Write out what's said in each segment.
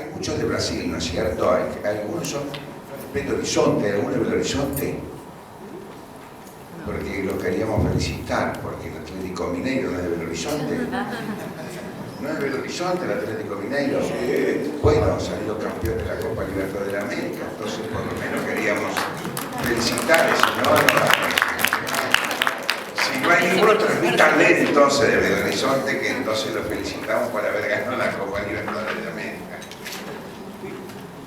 hay muchos de Brasil, ¿no es cierto? Algunos son Belo Horizonte, algunos de Belo Horizonte, porque los queríamos felicitar, porque el Atlético Mineiro no es de Belo Horizonte. ¿No es Belo Horizonte el Atlético Mineiro? Sí. Bueno, salió campeón de la Copa Libertadores de América, entonces por lo menos queríamos felicitar a ese señor. Si no hay ningún otro, transmítanle entonces de Belo Horizonte, que entonces lo felicitamos por haber ganado la Copa Libertadores de América.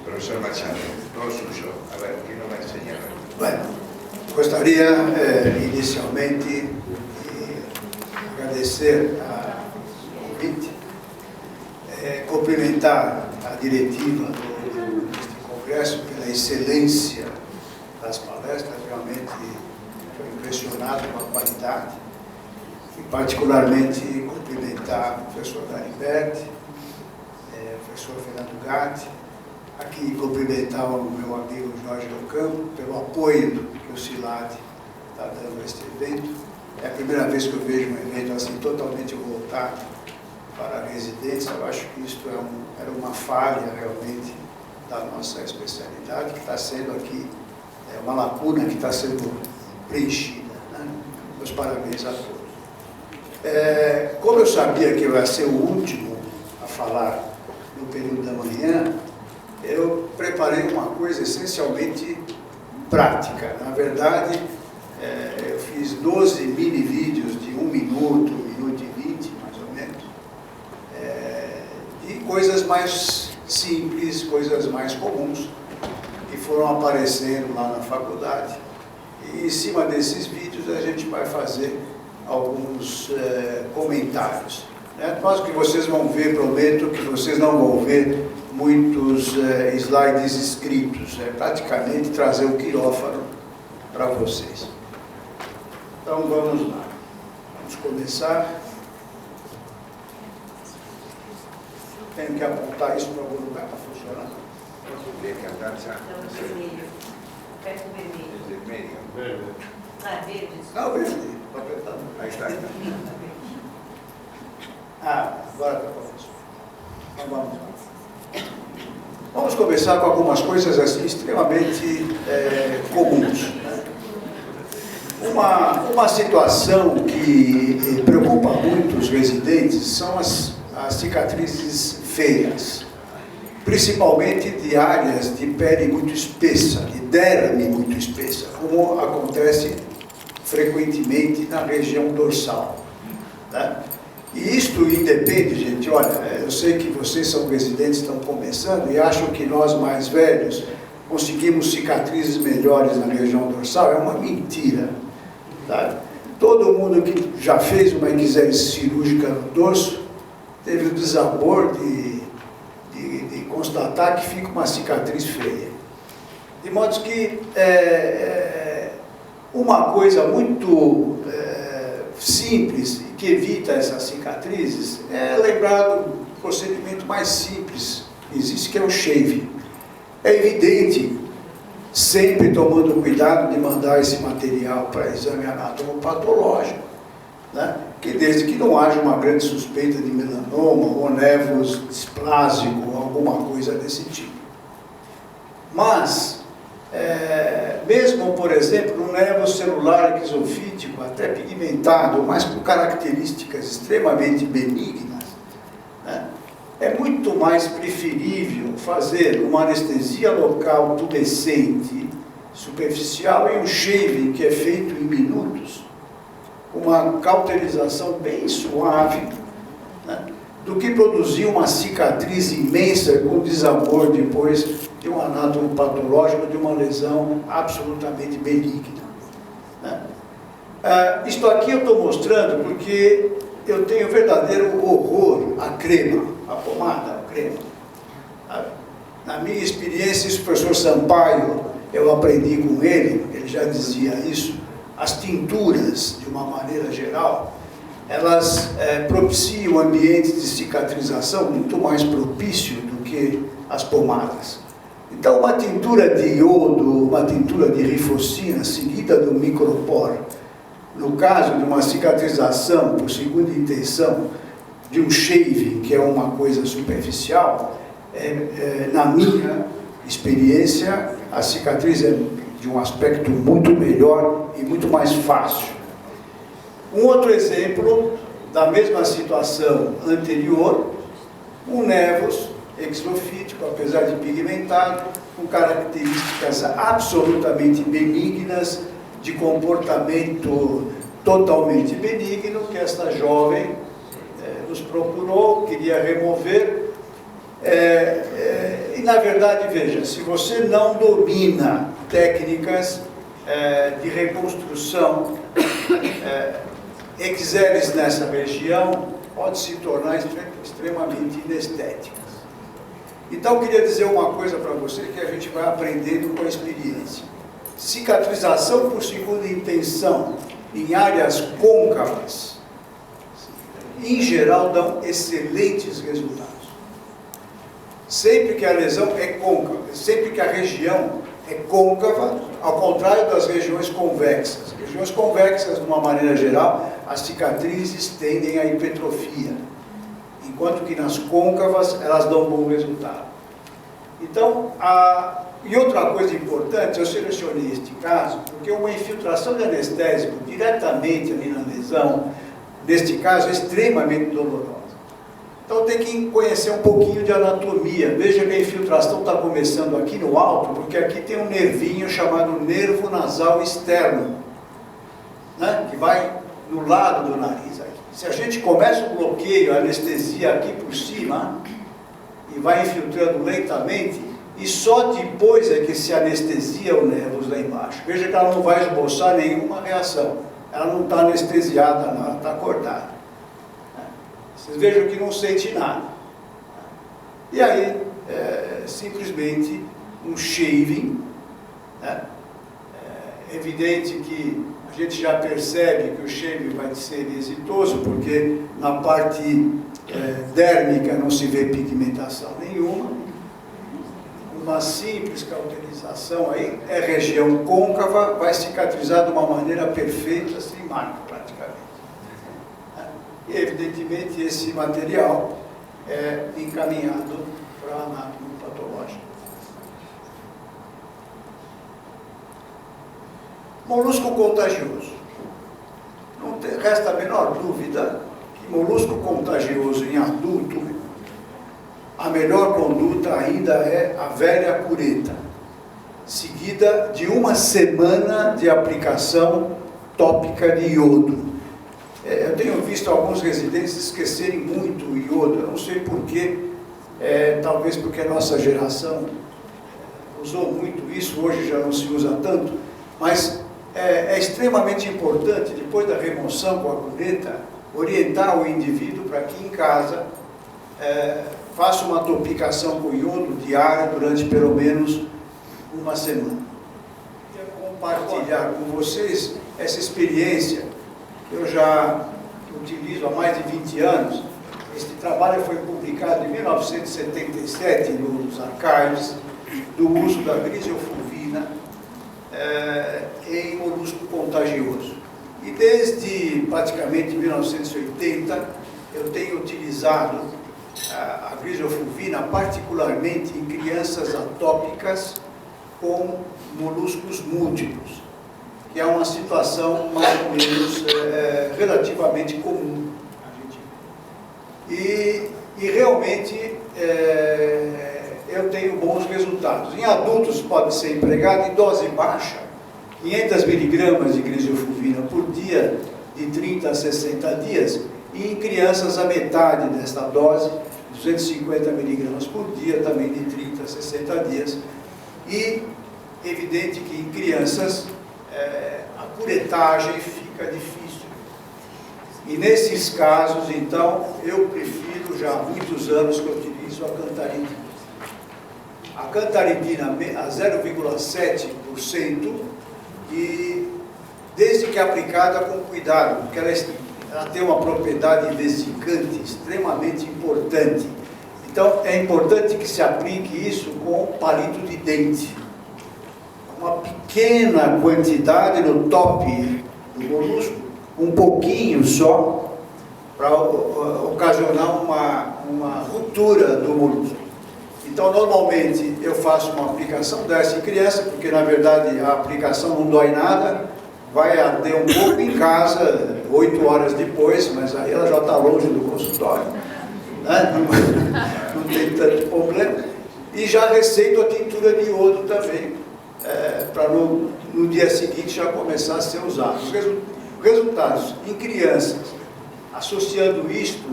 Profesor Machado, todo suyo. A ver, ¿qué nos va a enseñar? Bueno, gostaria inicialmente de agradecer ao convite, cumprimentar a diretiva deste congresso pela excelência das palestras, realmente estou impressionado com a qualidade, e particularmente cumprimentar o professor Dariberti, o professor Fernando Gatti, aqui cumprimentar o meu amigo Jorge Ocampo pelo apoio que o CILAD está dando a este evento. É a primeira vez que eu vejo um evento assim totalmente voltado para residentes. Eu acho que isso era uma falha realmente da nossa especialidade, que está sendo aqui, uma lacuna que está sendo preenchida, né? Meus parabéns a todos. Como eu sabia que eu ia ser o último a falar no período da manhã, eu preparei uma coisa essencialmente prática. Na verdade, eu fiz 12 mini vídeos de 1 minuto, 1 minuto e 20, mais ou menos, de coisas mais simples, coisas mais comuns, que foram aparecendo lá na faculdade. E em cima desses vídeos a gente vai fazer alguns comentários. Mas o que vocês vão ver, prometo que vocês não vão ver muitos slides escritos, praticamente trazer o quirófano para vocês. Então vamos lá, vamos começar. Tenho que apontar isso para algum lugar para funcionar. Tem que andar já. Vermelho. Perto do vermelho. Vermelho. Ah, verde. Não, verde, estou apertando. Aí está. Agora está professor. Então vamos lá. Vamos começar com algumas coisas assim, extremamente comuns. Né? Uma situação que preocupa muito os residentes são as cicatrizes feias, principalmente de áreas de pele muito espessa, de derme muito espessa, como acontece frequentemente na região dorsal. Né? E isto independe, gente, olha, eu sei que vocês são residentes, estão começando e acham que nós mais velhos conseguimos cicatrizes melhores na região dorsal, é uma mentira. Tá? Todo mundo que já fez uma eczérise cirúrgica no dorso teve o desabor de constatar que fica uma cicatriz feia. De modo que uma coisa muito simples que evita essas cicatrizes é lembrar do procedimento mais simples que existe, que é o shave. É evidente, sempre tomando cuidado de mandar esse material para exame anatomopatológico, né? Que desde que não haja uma grande suspeita de melanoma ou névoos displásico ou alguma coisa desse tipo. Mas, mesmo, por exemplo, no névoa celular exofítico, até pigmentado, mas com características extremamente benignas, né? É muito mais preferível fazer uma anestesia local pubescente superficial e um shaving que é feito em minutos, uma cauterização bem suave, né? Do que produzir uma cicatriz imensa com desabor depois de um anátomo patológico, de uma lesão absolutamente benigna. Né? Isto aqui eu estou mostrando porque eu tenho verdadeiro horror à crema, à pomada, à crema. Na minha experiência, esse professor Sampaio, eu aprendi com ele, ele já dizia isso, as tinturas, de uma maneira geral, elas propiciam ambientes de cicatrização muito mais propício do que as pomadas. Então, uma tintura de iodo, uma tintura de rifocina, seguida do micropor, no caso de uma cicatrização por segunda intenção, de um shaving, que é uma coisa superficial, na minha experiência, a cicatriz é de um aspecto muito melhor e muito mais fácil. Um outro exemplo da mesma situação anterior, um nevus exofítico, apesar de pigmentado, com características absolutamente benignas, de comportamento totalmente benigno, que esta jovem nos procurou, queria remover. E na verdade, veja, se você não domina técnicas de reconstrução exeres nessa região, pode se tornar extremamente inestéticas. Então, eu queria dizer uma coisa para você que a gente vai aprendendo com a experiência. Cicatrização por segunda intenção em áreas côncavas, em geral, dão excelentes resultados. Sempre que a lesão é côncava, sempre que a região é côncava, ao contrário das regiões convexas. Regiões convexas, de uma maneira geral, as cicatrizes tendem à hipertrofia, enquanto que nas côncavas elas dão bom resultado. Então, e outra coisa importante, eu selecionei este caso, porque uma infiltração de anestésico diretamente ali na lesão, neste caso, é extremamente dolorosa. Então tem que conhecer um pouquinho de anatomia. Veja que a infiltração está começando aqui no alto, porque aqui tem um nervinho chamado nervo nasal externo, né? Que vai no lado do nariz. Aqui. Se a gente começa o bloqueio, a anestesia aqui por cima, e vai infiltrando lentamente, e só depois é que se anestesia o nervos lá embaixo. Veja que ela não vai esboçar nenhuma reação. Ela não está anestesiada, não, ela está cortada. Vocês vejam que não sente nada. E aí, simplesmente, um shaving. Né? É evidente que a gente já percebe que o shaving vai ser exitoso, porque na parte dérmica não se vê pigmentação nenhuma. Uma simples cauterização aí, região côncava, vai cicatrizar de uma maneira perfeita, sem marca praticamente. E, evidentemente, esse material é encaminhado para a anátomia patológica. Molusco contagioso. Não resta a menor dúvida que molusco contagioso em adulto, a melhor conduta ainda é a velha cureta, seguida de uma semana de aplicação tópica de iodo. Eu tenho visto alguns residentes esquecerem muito o iodo, eu não sei porquê, talvez porque a nossa geração usou muito isso, hoje já não se usa tanto, mas é extremamente importante, depois da remoção com a cureta, orientar o indivíduo para que em casa faça uma topicação com iodo diária durante pelo menos uma semana. Quero compartilhar com vocês essa experiência. Eu já utilizo há mais de 20 anos. Este trabalho foi publicado em 1977 nos Archives, do uso da griseofulvina em molusco contagioso. E desde praticamente 1980 eu tenho utilizado a griseofulvina particularmente em crianças atópicas com moluscos múltiplos, que é uma situação mais ou menos relativamente comum. E realmente eu tenho bons resultados. Em adultos pode ser empregado em dose baixa, 500 miligramas de griseofulvina por dia, de 30 a 60 dias, e em crianças a metade desta dose, 250 miligramas por dia, também de 30 a 60 dias. E evidente que em crianças a curetagem fica difícil. E nesses casos, então, eu prefiro já há muitos anos que eu utilizo a cantaridina. A cantaridina a 0,7% e desde que aplicada com cuidado, porque ela tem uma propriedade vesicante extremamente importante. Então, é importante que se aplique isso com palito de dente. Uma pequena quantidade no top do molusco, um pouquinho só, para ocasionar uma ruptura do molusco. E Então, normalmente, eu faço uma aplicação dessa em criança, porque, na verdade, a aplicação não dói nada, vai arder um pouco em casa, 8 horas depois, mas aí ela já está longe do consultório, né? Não tem tanto problema. E já receito a tintura de iodo também, para no dia seguinte já começar a ser usado. Resultados em crianças, associando isto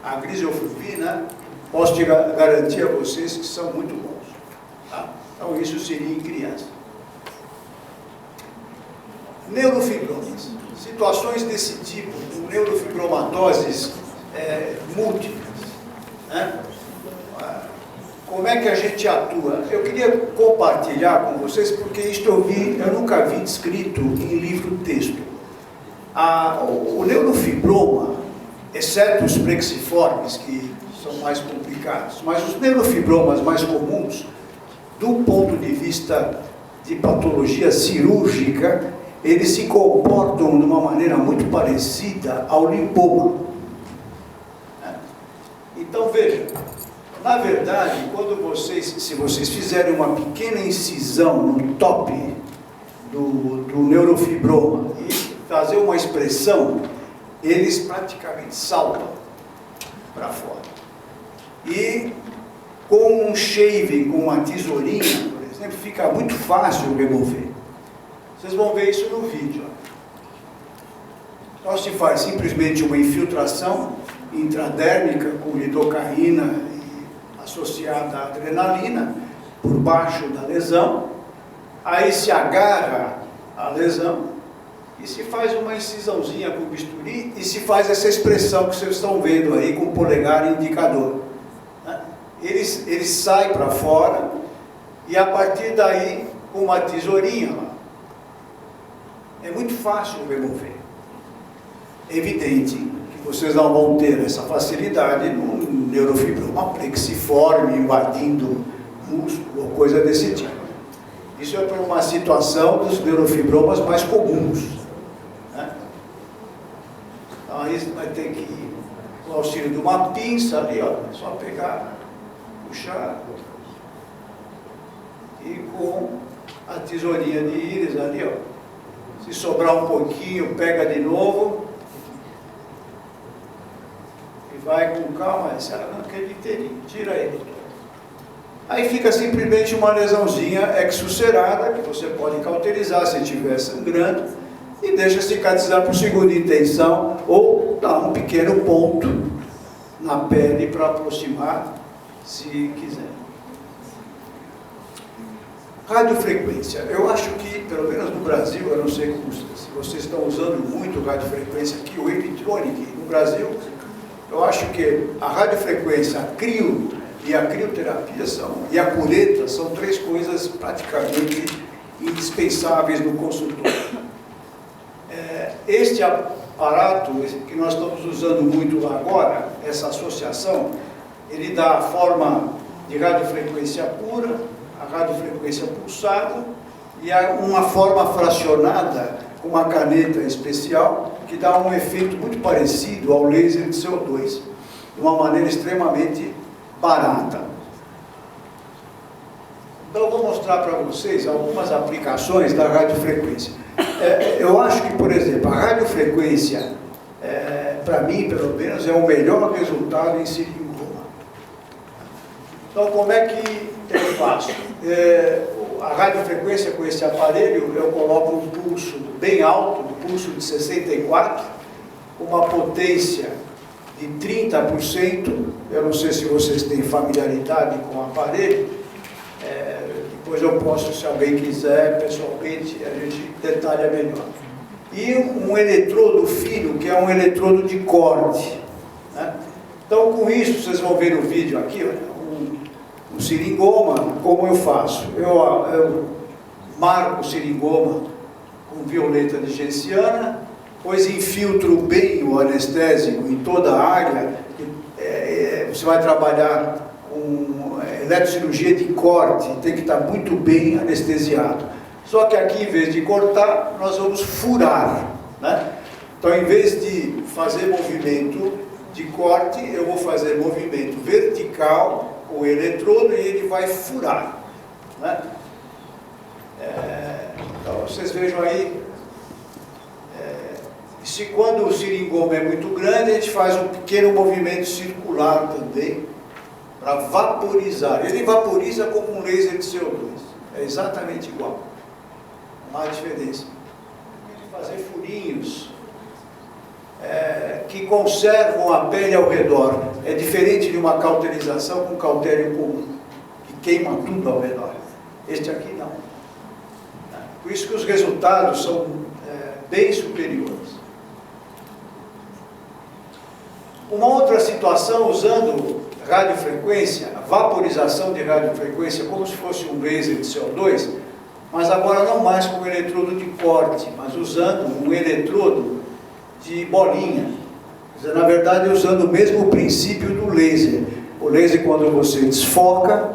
à griseofobia, posso te garantir a vocês que são muito bons. Tá? Então isso seria em criança. Neurofibromas. Situações desse tipo, com neurofibromatoses múltiplas. Né? Como é que a gente atua? Eu queria compartilhar com vocês, porque isto eu nunca vi descrito em livro-texto. O neurofibroma, exceto os plexiformes, que são mais complicados, mas os neurofibromas mais comuns, do ponto de vista de patologia cirúrgica, eles se comportam de uma maneira muito parecida ao linfoma. Então, veja, na verdade, se vocês fizerem uma pequena incisão no top do neurofibroma e fazer uma expressão, eles praticamente saltam para fora. E com um shaving, com uma tesourinha, por exemplo, fica muito fácil remover. Vocês vão ver isso no vídeo. Então se faz simplesmente uma infiltração intradérmica com lidocaína associada à adrenalina por baixo da lesão, aí se agarra a lesão e se faz uma incisãozinha com bisturi e se faz essa expressão que vocês estão vendo aí com o polegar e indicador. Ele sai para fora e a partir daí, com uma tesourinha lá, é muito fácil remover. Evidente que vocês não vão ter essa facilidade no neurofibroma plexiforme, invadindo músculo ou coisa desse tipo. Isso é para uma situação dos neurofibromas mais comuns. Né? Então aí você vai ter que ir com o auxílio de uma pinça ali, ó, só pegar, puxar, e com a tesourinha de íris ali, ó. Se sobrar um pouquinho, pega de novo e vai com calma. Esse arranca ele inteirinho, tira ele, doutor. Aí fica simplesmente uma lesãozinha exulcerada, que você pode cauterizar se estiver sangrando, e deixa cicatrizar por segunda intenção, ou dá um pequeno ponto na pele para aproximar, se quiser. Radiofrequência. Eu acho que, pelo menos no Brasil, eu não sei se vocês estão usando muito radiofrequência aqui, o Epitronic, no Brasil, eu acho que a radiofrequência, a crio e a crioterapia e a cureta são 3 coisas praticamente indispensáveis no consultório. Este aparato que nós estamos usando muito lá agora, essa associação, ele dá a forma de radiofrequência pura, a radiofrequência pulsada e uma forma fracionada com uma caneta especial que dá um efeito muito parecido ao laser de CO2, de uma maneira extremamente barata. Então eu vou mostrar para vocês algumas aplicações da radiofrequência. Eu acho que, por exemplo, a radiofrequência, para mim, pelo menos, é o melhor resultado em seringloma. Então, como é que eu faço? A radiofrequência com esse aparelho, eu coloco um pulso bem alto, um pulso de 64, uma potência de 30%. Eu não sei se vocês têm familiaridade com o aparelho. Depois eu posso, se alguém quiser, pessoalmente, a gente detalha melhor. E um eletrodo fino, que é um eletrodo de corte. Né? Então, com isso, vocês vão ver no vídeo aqui, olha, um seringoma, como eu faço? Eu marco o seringoma com violeta de genciana, depois infiltro bem o anestésico em toda a área. Você vai trabalhar com eletrocirurgia de corte, tem que estar muito bem anestesiado. Só que aqui, em vez de cortar, nós vamos furar. Né? Então, em vez de fazer movimento de corte, eu vou fazer movimento vertical o eletrodo e ele vai furar, né? Então vocês vejam aí, se quando o seringoma é muito grande, a gente faz um pequeno movimento circular também, para vaporizar. Ele vaporiza como um laser de CO2, é exatamente igual, não há diferença. Fazer furinhos que conservam a pele ao redor, é diferente de uma cauterização com cautério comum, que queima tudo ao redor. Este aqui não. Por isso que os resultados são bem superiores. Uma outra situação, usando radiofrequência, a vaporização de radiofrequência, como se fosse um laser de CO2, mas agora não mais com eletrodo de corte, mas usando um eletrodo de bolinha. Quer dizer, na verdade, usando o mesmo princípio do laser. O laser, quando você desfoca,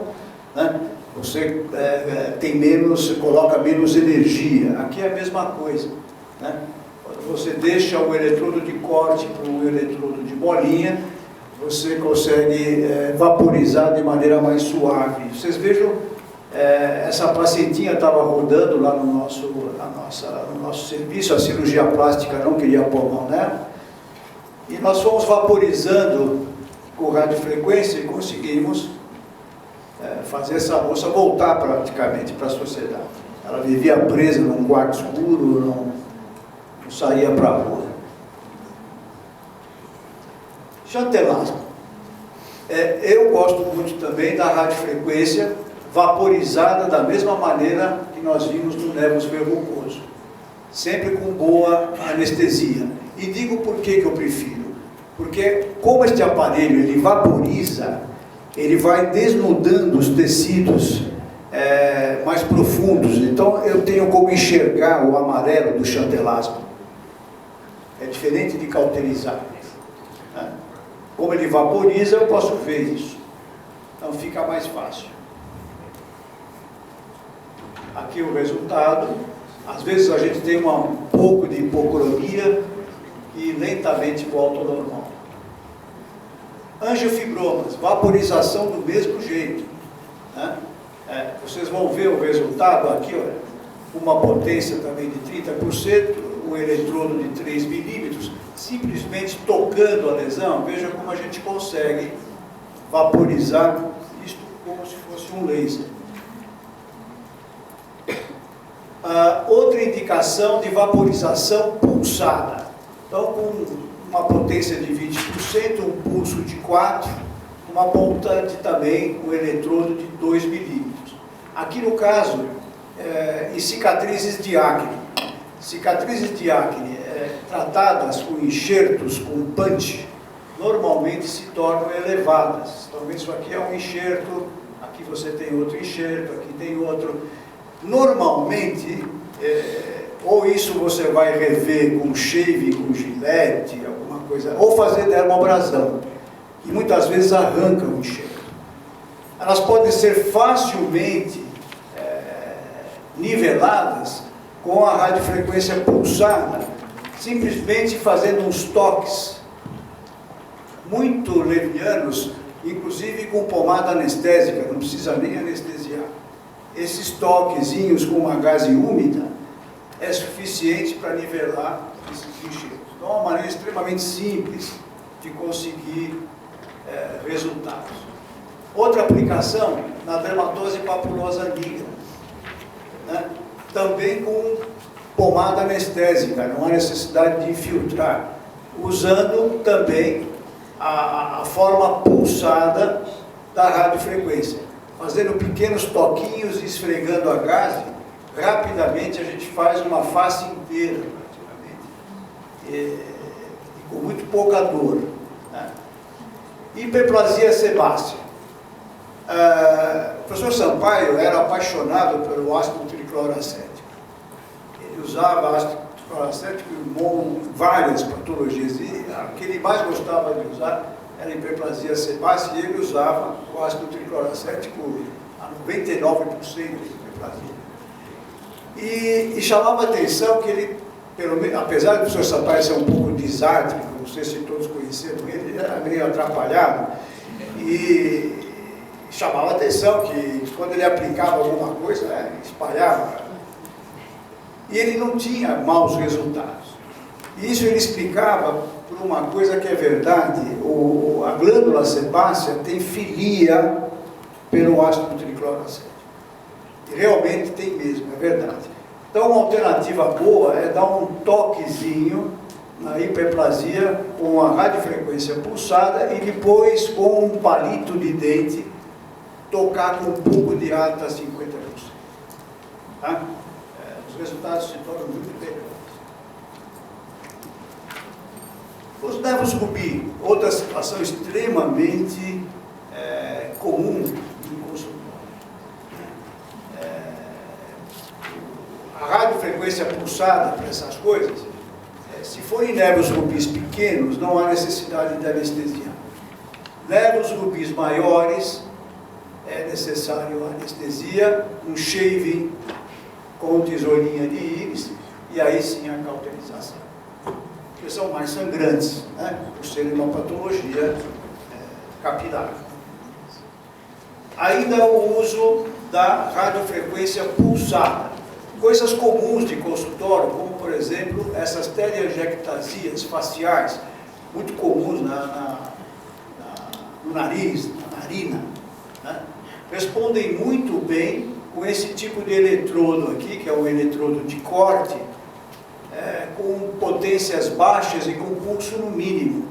né, você tem menos, coloca menos energia. Aqui é a mesma coisa, né? Quando você deixa o eletrodo de corte para o eletrodo de bolinha, você consegue vaporizar de maneira mais suave. Vocês vejam, essa pacientinha estava rodando lá no nosso serviço, a cirurgia plástica não queria pôr a mão nela, e nós fomos vaporizando com radiofrequência e conseguimos fazer essa moça voltar praticamente para a sociedade. Ela vivia presa num quarto escuro, não saía para a rua. Chantelasma. Eu gosto muito também da radiofrequência vaporizada da mesma maneira que nós vimos no nervus verrucoso, sempre com boa anestesia. E digo por que eu prefiro. Porque como este aparelho ele vaporiza, ele vai desnudando os tecidos mais profundos. Então eu tenho como enxergar o amarelo do chantelasma. É diferente de cauterizar, né? Como ele vaporiza, eu posso ver isso. Então fica mais fácil. Aqui o resultado. Às vezes a gente tem um pouco de hipocromia e lentamente volta ao normal. Angiofibromas, vaporização do mesmo jeito, né? Vocês vão ver o resultado aqui, olha, uma potência também de 30%, um eletrodo de 3 milímetros, simplesmente tocando a lesão. Veja como a gente consegue vaporizar isto como se fosse um laser. Outra indicação de vaporização pulsada. Então, com uma potência de 20%, um pulso de 4, uma ponta também um eletrodo de 2 milímetros. Aqui no caso, em cicatrizes de acne. Cicatrizes de acne tratadas com enxertos com punch, normalmente se tornam elevadas. Então, isso aqui é um enxerto, aqui você tem outro enxerto, aqui tem outro. Normalmente, ou isso você vai rever com shave, com gilete, alguma coisa, ou fazer dermoabrasão, que muitas vezes arranca o enxerto. Elas podem ser facilmente niveladas com a radiofrequência pulsada, simplesmente fazendo uns toques muito levianos, inclusive com pomada anestésica, não precisa nem anestesiar. Esses toquezinhos com uma gaze úmida é suficiente para nivelar esses enxertos. Então, é uma maneira extremamente simples de conseguir resultados. Outra aplicação na dermatose papulosa nigra, né? Também com pomada anestésica, não há necessidade de infiltrar, usando também a forma pulsada da radiofrequência, fazendo pequenos toquinhos e esfregando a gaze. Rapidamente a gente faz uma face inteira, praticamente, e com muito pouca dor, né? Hiperplasia sebácea. O professor Sampaio era apaixonado pelo ácido tricloracético. Ele usava ácido tricloracético em várias patologias, e a que ele mais gostava de usar era a hiperplasia sebácea, e ele usava o ácido tricloracético a 99% de hiperplasia. E chamava a atenção que ele, apesar do professor Sampaio ser um pouco disático, não sei se todos conheceram ele, era meio atrapalhado, e chamava a atenção que quando ele aplicava alguma coisa, espalhava. E ele não tinha maus resultados. E isso ele explicava por uma coisa que é verdade. A glândula sebácea tem filia pelo ácido tricloracético. E realmente tem mesmo, é verdade. Então, uma alternativa boa é dar um toquezinho na hiperplasia com a radiofrequência pulsada e depois, com um palito de dente, tocar com um pouco de ata 50%. Tá? Os resultados se tornam muito melhores. Os nervos rubi, outra situação extremamente comum no consultório. A radiofrequência pulsada para essas coisas, se forem nervos rubis pequenos, não há necessidade de anestesia. Nervos rubis maiores, é necessário anestesia, um shaving com tesourinha de íris, e aí sim a cauterização. Porque são mais sangrantes, né? Por serem uma patologia capilar. Ainda o uso da radiofrequência pulsada. Coisas comuns de consultório, como por exemplo, essas teleangiectasias faciais, muito comuns no nariz, na narina, né? Respondem muito bem com esse tipo de eletrodo aqui, que é um eletrodo de corte, com potências baixas e com pulso no mínimo,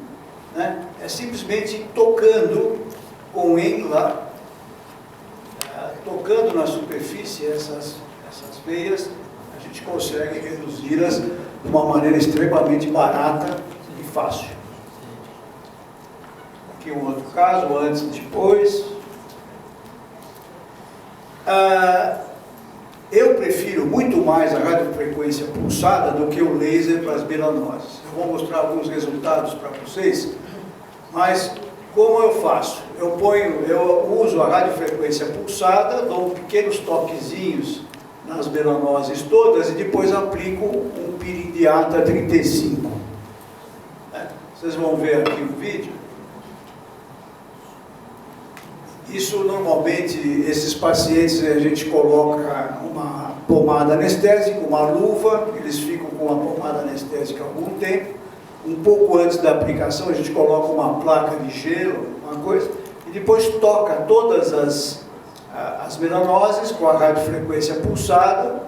né? É simplesmente tocando com ENLA, tocando na superfície essas veias, a gente consegue reduzi-las de uma maneira extremamente barata e fácil. Aqui um outro caso, antes e depois. Eu prefiro muito mais a radiofrequência pulsada do que o laser para as melanoses. Eu vou mostrar alguns resultados para vocês, mas como eu faço? Eu uso a radiofrequência pulsada, dou pequenos toquezinhos nas melanoses todas e depois aplico um peeling de ata 35. Vocês vão ver aqui o vídeo. Isso normalmente, esses pacientes, a gente coloca uma pomada anestésica, uma luva, eles ficam com a pomada anestésica há algum tempo. Um pouco antes da aplicação, a gente coloca uma placa de gelo, uma coisa, e depois toca todas as melanoses com a radiofrequência pulsada,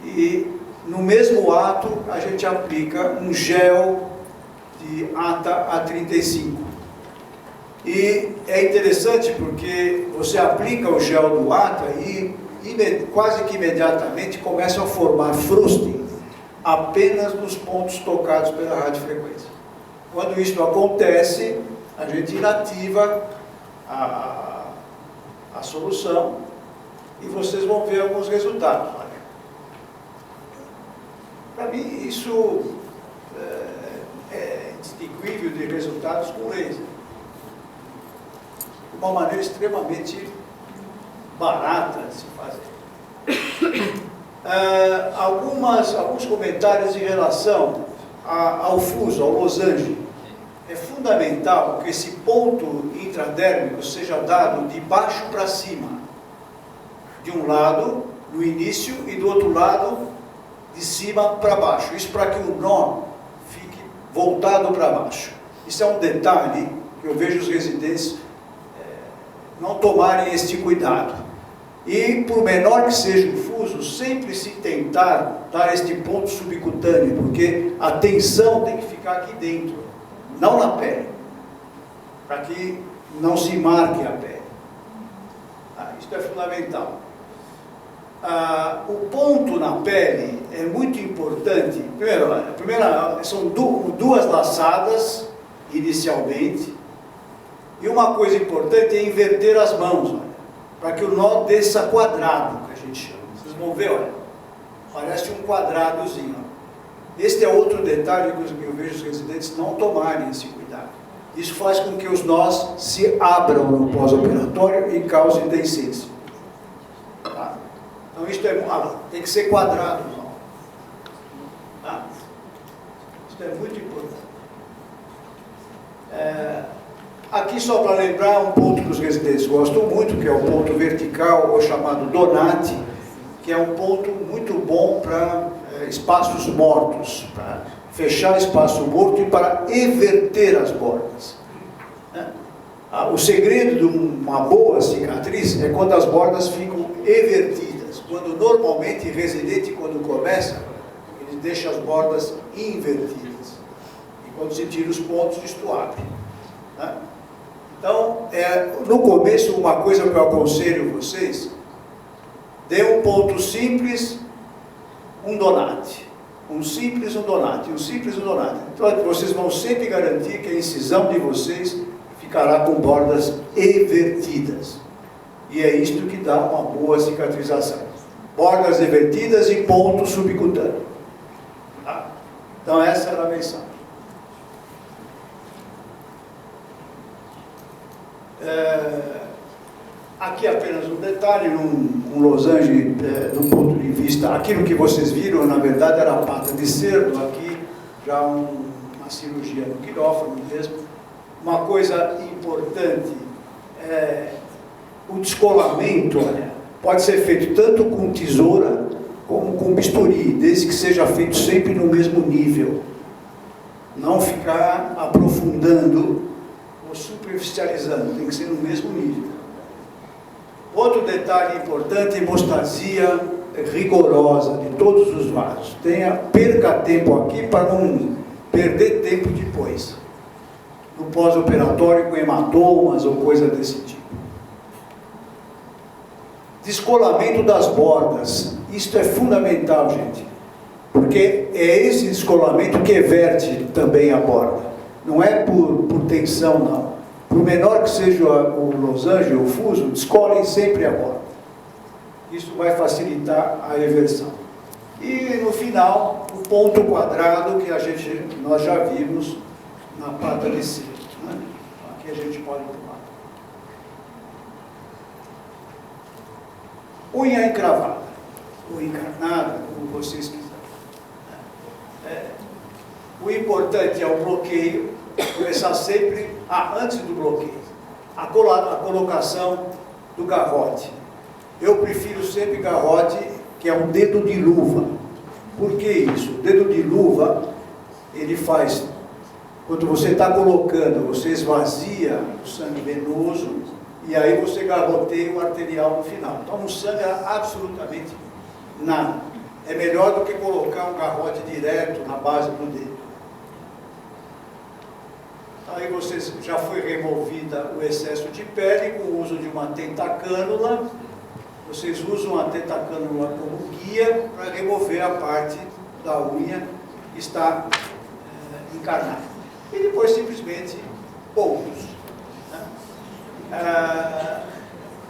e no mesmo ato a gente aplica um gel de ata A35. E é interessante porque você aplica o gel do ata e quase que imediatamente começa a formar frosting apenas nos pontos tocados pela radiofrequência. Quando isso acontece, a gente inativa a solução e vocês vão ver alguns resultados. Para mim, isso é distinguível de resultados com laser. De uma maneira extremamente barata de se fazer. Alguns comentários em relação ao fuso, ao losange. É fundamental que esse ponto intradérmico seja dado de baixo para cima. De um lado, no início, e do outro lado, de cima para baixo. Isso para que o nó fique voltado para baixo. Isso é um detalhe que eu vejo os residentes não tomarem este cuidado. E, por menor que seja o fuso, sempre se tentar dar este ponto subcutâneo, porque a tensão tem que ficar aqui dentro, não na pele, para que não se marque a pele. Isso é fundamental. O ponto na pele é muito importante. Primeiro, são duas laçadas, inicialmente, e uma coisa importante é inverter as mãos, para que o nó desça quadrado, que a gente chama. Vocês vão ver, olha, parece um quadradozinho. Este é outro detalhe que eu vejo os residentes não tomarem esse cuidado. Isso faz com que os nós se abram no pós-operatório e causem deiscência. Tá? Então isto tem que ser quadrado, não. Tá? Isso é muito importante. Aqui só para lembrar um ponto que os residentes gostam muito, que é o ponto vertical, ou chamado Donati, que é um ponto muito bom para espaços mortos, para fechar espaço morto e para everter as bordas. O segredo de uma boa cicatriz é quando as bordas ficam evertidas, quando normalmente o residente, quando começa, ele deixa as bordas invertidas. E quando se tira os pontos, isto abre. Então, no começo, uma coisa que eu aconselho vocês, dê um ponto simples, um Donati. Um simples, um Donati. Um simples, um Donati. Então, vocês vão sempre garantir que a incisão de vocês ficará com bordas evertidas. E é isto que dá uma boa cicatrização. Bordas evertidas e ponto subcutâneo. Tá? Então, essa era a mensagem. Aqui apenas um detalhe, um losange do ponto de vista, aquilo que vocês viram, na verdade, era a pata de cerdo, aqui já uma cirurgia no quirófano mesmo. Uma coisa importante, o descolamento pode ser feito tanto com tesoura como com bisturi, desde que seja feito sempre no mesmo nível. Não ficar aprofundando ou superficializando, tem que ser no mesmo nível. Outro detalhe importante, hemostasia rigorosa de todos os vasos. Perca tempo aqui para não perder tempo depois. No pós-operatório com hematomas ou coisa desse tipo. Descolamento das bordas. Isto é fundamental, gente. Porque é esse descolamento que everte também a borda. Não é por tensão, não. Por menor que seja o losange ou o fuso, descolem sempre a borda. Isso vai facilitar a eversão. E no final, o ponto quadrado que nós já vimos na pata de cerdo. Aqui a gente pode tomar. Unha encravada, ou encarnada, como vocês quiserem. O importante é o bloqueio, começar sempre, antes do bloqueio, a colocação do garrote. Eu prefiro sempre garrote, que é um dedo de luva. Por que isso? O dedo de luva, ele faz, quando você está colocando, você esvazia o sangue venoso, e aí você garroteia o arterial no final. Então não sangra absolutamente nada. É melhor do que colocar um garrote direto na base do dedo. Aí já foi removida o excesso de pele com o uso de uma tentacânula. Vocês usam a tentacânula como guia para remover a parte da unha que está encarnada. E depois simplesmente poucos.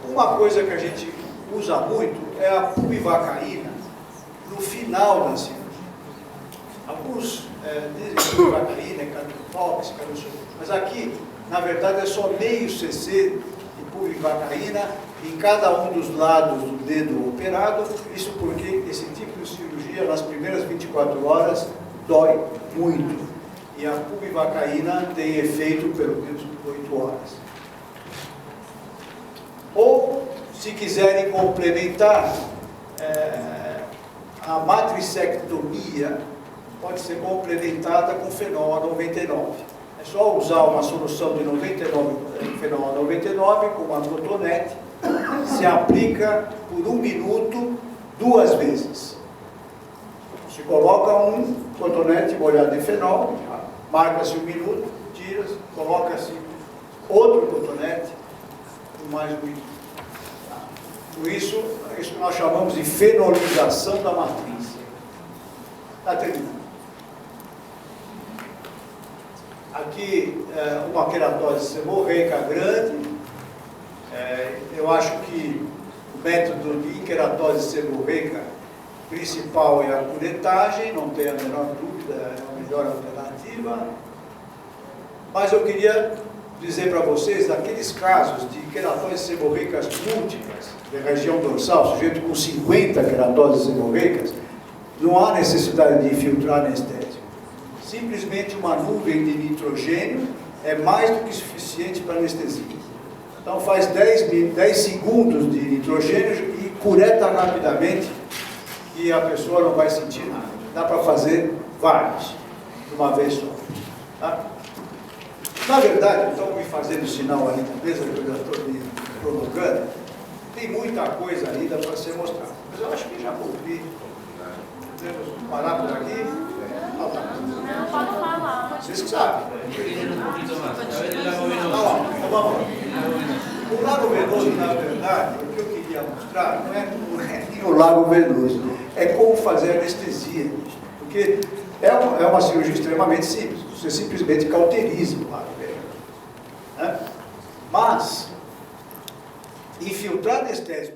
Uma coisa que a gente usa muito é a pubivacaína no final da cirurgia. Alguns dizem que pubivacaína é cardiotóxica, não sei. Mas aqui, na verdade, é só meio cc de pubivacaína em cada um dos lados do dedo operado. Isso porque esse tipo de cirurgia, nas primeiras 24 horas, dói muito. E a pubivacaína tem efeito pelo menos 8 horas. Ou, se quiserem complementar, a matricectomia pode ser complementada com fenol A99. É só usar uma solução de fenol A99 com uma cotonete, se aplica por 1 minuto 2 vezes. Se coloca um cotonete molhado em fenol, marca-se 1 minuto, tira-se, coloca-se outro cotonete, mais 1 minuto. Isso nós chamamos de fenolização da matriz. Está terminando. Aqui, uma queratose seborreica grande. Eu acho que o método de queratose seborreica principal é a curetagem, não tem a menor dúvida, é a melhor alternativa. Mas eu queria dizer para vocês, daqueles casos de queratoses seborreicas múltiplas, de região dorsal, sujeito com 50 queratoses seborreicas, não há necessidade de infiltrar anestésico. Simplesmente uma nuvem de nitrogênio é mais do que suficiente para anestesia. Então faz 10 segundos de nitrogênio e cureta rapidamente e a pessoa não vai sentir nada. Dá para fazer vários, de uma vez só. Tá? Na verdade, estão me fazendo sinal aí, talvez eu já estou me provocando, tem muita coisa ainda para ser mostrada. Mas eu acho que já cumpri. Podemos parar por aqui? Não, pode falar. Vocês que sabem. Então vamos lá. O Lago Venoso, na verdade, o que eu queria mostrar não é o Lago Venoso, é como fazer anestesia. Porque é uma cirurgia extremamente simples. Você simplesmente cauteriza o Lago Venoso. Né? Mas, infiltrar anestésico